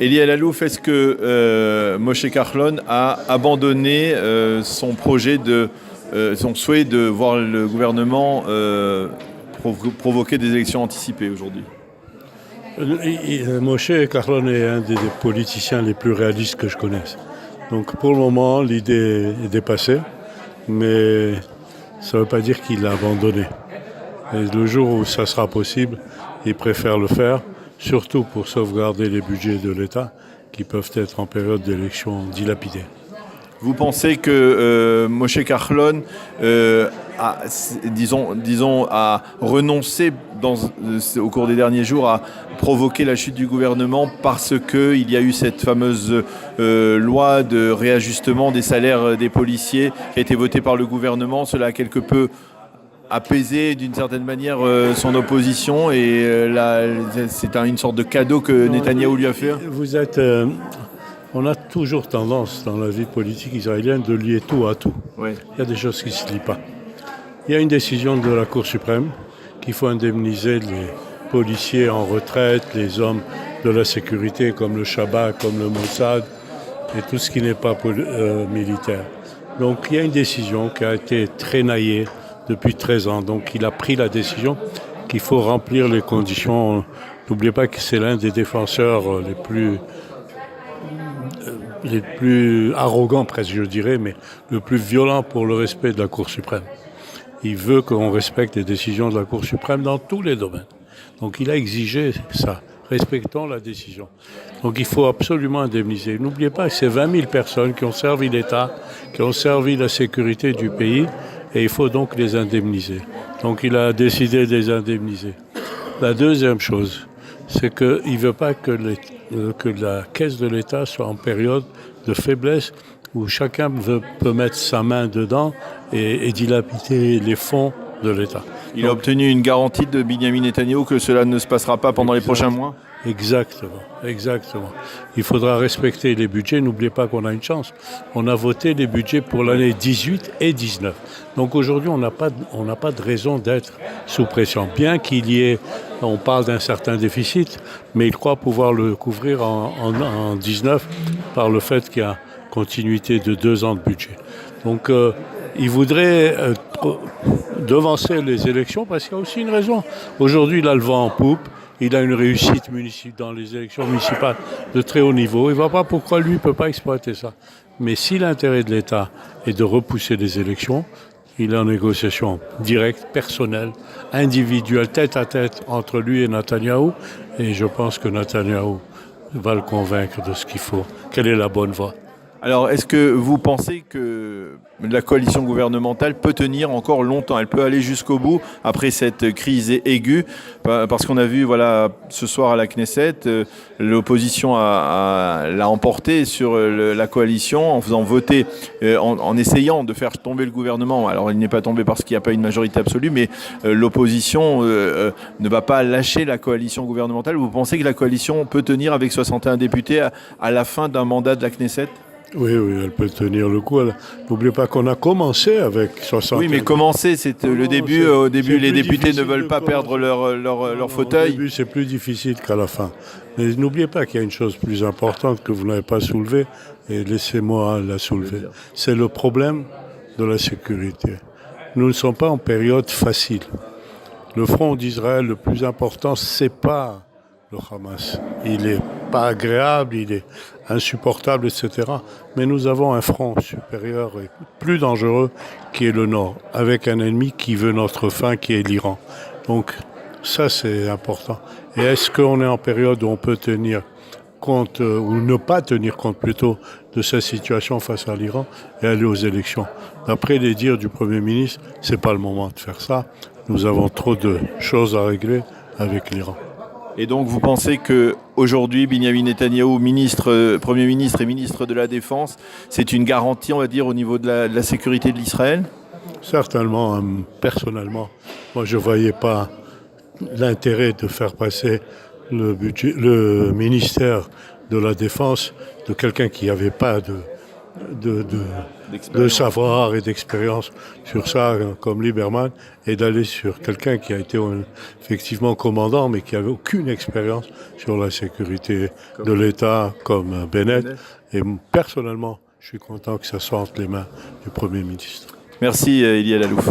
Eli El-Alouf, est-ce que Moshe Kahlon a abandonné son projet son souhait de voir le gouvernement provoquer des élections anticipées aujourd'hui? Moshe Kahlon est un des politiciens les plus réalistes que je connaisse. Donc pour le moment, l'idée est dépassée, mais ça ne veut pas dire qu'il l'a abandonné. Et le jour où ça sera possible, il préfère le faire, surtout pour sauvegarder les budgets de l'État qui peuvent être en période d'élection dilapidés. Vous pensez que Moshe Kahlon a renoncé au cours des derniers jours à provoquer la chute du gouvernement parce qu'il y a eu cette fameuse loi de réajustement des salaires des policiers qui a été votée par le gouvernement? Cela a quelque peu apaisé d'une certaine manière son opposition et c'est une sorte de cadeau que Netanyahou lui a fait. On a toujours tendance dans la vie politique israélienne de lier tout à tout. Oui. Il y a des choses qui ne se lient pas. Il y a une décision de la Cour suprême qu'il faut indemniser les policiers en retraite, les hommes de la sécurité comme le Shabak, comme le Mossad et tout ce qui n'est pas militaire. Donc il y a une décision qui a été traînaillée depuis 13 ans. Donc il a pris la décision qu'il faut remplir les conditions. N'oubliez pas que c'est l'un des défenseurs les plus arrogants presque je dirais, mais le plus violent pour le respect de la Cour suprême. Il veut qu'on respecte les décisions de la Cour suprême dans tous les domaines. Donc il a exigé ça. Respectons la décision. Donc il faut absolument indemniser. N'oubliez pas que c'est 20 000 personnes qui ont servi l'État, qui ont servi la sécurité du pays, et il faut donc les indemniser. Donc il a décidé de les indemniser. La deuxième chose, c'est qu'il ne veut pas que la caisse de l'État soit en période de faiblesse où chacun peut mettre sa main dedans et dilapider les fonds de l'État. Il a obtenu une garantie de Binyamin Netanyahou que cela ne se passera pas pendant les prochains mois? Exactement. Il faudra respecter les budgets. N'oubliez pas qu'on a une chance. On a voté les budgets pour l'année 18 et 19. Donc aujourd'hui, on n'a pas de raison d'être sous pression. Bien qu'il y ait, on parle d'un certain déficit, mais il croit pouvoir le couvrir en 19 par le fait qu'il y a continuité de 2 ans de budget. Donc il voudrait devancer les élections parce qu'il y a aussi une raison. Aujourd'hui, il a le vent en poupe. Il a une réussite dans les élections municipales de très haut niveau. Il ne voit pas pourquoi lui ne peut pas exploiter ça. Mais si l'intérêt de l'État est de repousser les élections, il est en négociation directe, personnelle, individuelle, tête à tête entre lui et Netanyahou. Et je pense que Netanyahou va le convaincre de ce qu'il faut. Quelle est la bonne voie? Alors, est-ce que vous pensez que la coalition gouvernementale peut tenir encore longtemps? Elle peut aller jusqu'au bout après cette crise aiguë? Parce qu'on a vu, ce soir à la Knesset, l'opposition l'a emporté sur la coalition en faisant voter, en essayant de faire tomber le gouvernement. Alors, il n'est pas tombé parce qu'il n'y a pas une majorité absolue, mais l'opposition ne va pas lâcher la coalition gouvernementale. Vous pensez que la coalition peut tenir avec 61 députés à la fin d'un mandat de la Knesset? Oui, elle peut tenir le coup. N'oubliez pas qu'on a commencé avec 60. Oui, mais commencer, c'est le début. Au début, les députés ne veulent pas perdre leur fauteuil. Au début, c'est plus difficile qu'à la fin. Mais n'oubliez pas qu'il y a une chose plus importante que vous n'avez pas soulevée, et laissez-moi la soulever. C'est le problème de la sécurité. Nous ne sommes pas en période facile. Le front d'Israël, le plus important, c'est pas le Hamas. Il n'est pas agréable, il est insupportable, etc. Mais nous avons un front supérieur et plus dangereux qui est le Nord, avec un ennemi qui veut notre fin, qui est l'Iran. Donc ça, c'est important. Et est-ce qu'on est en période où on peut tenir compte, ou ne pas tenir compte plutôt, de cette situation face à l'Iran et aller aux élections? D'après les dires du Premier ministre, c'est pas le moment de faire ça. Nous avons trop de choses à régler avec l'Iran. Et donc vous pensez qu'aujourd'hui, Binyamin Netanyahou, Premier ministre et ministre de la Défense, c'est une garantie, on va dire, au niveau de la sécurité de l'Israël? Certainement, personnellement, moi je ne voyais pas l'intérêt de faire passer le ministère de la Défense de quelqu'un qui n'avait pas de savoir et d'expérience sur ça, comme Lieberman, et d'aller sur quelqu'un qui a été effectivement commandant, mais qui n'avait aucune expérience sur la sécurité de l'État, comme Bennett. Et personnellement, je suis content que ça soit entre les mains du Premier ministre. Merci, Elie El Alouf.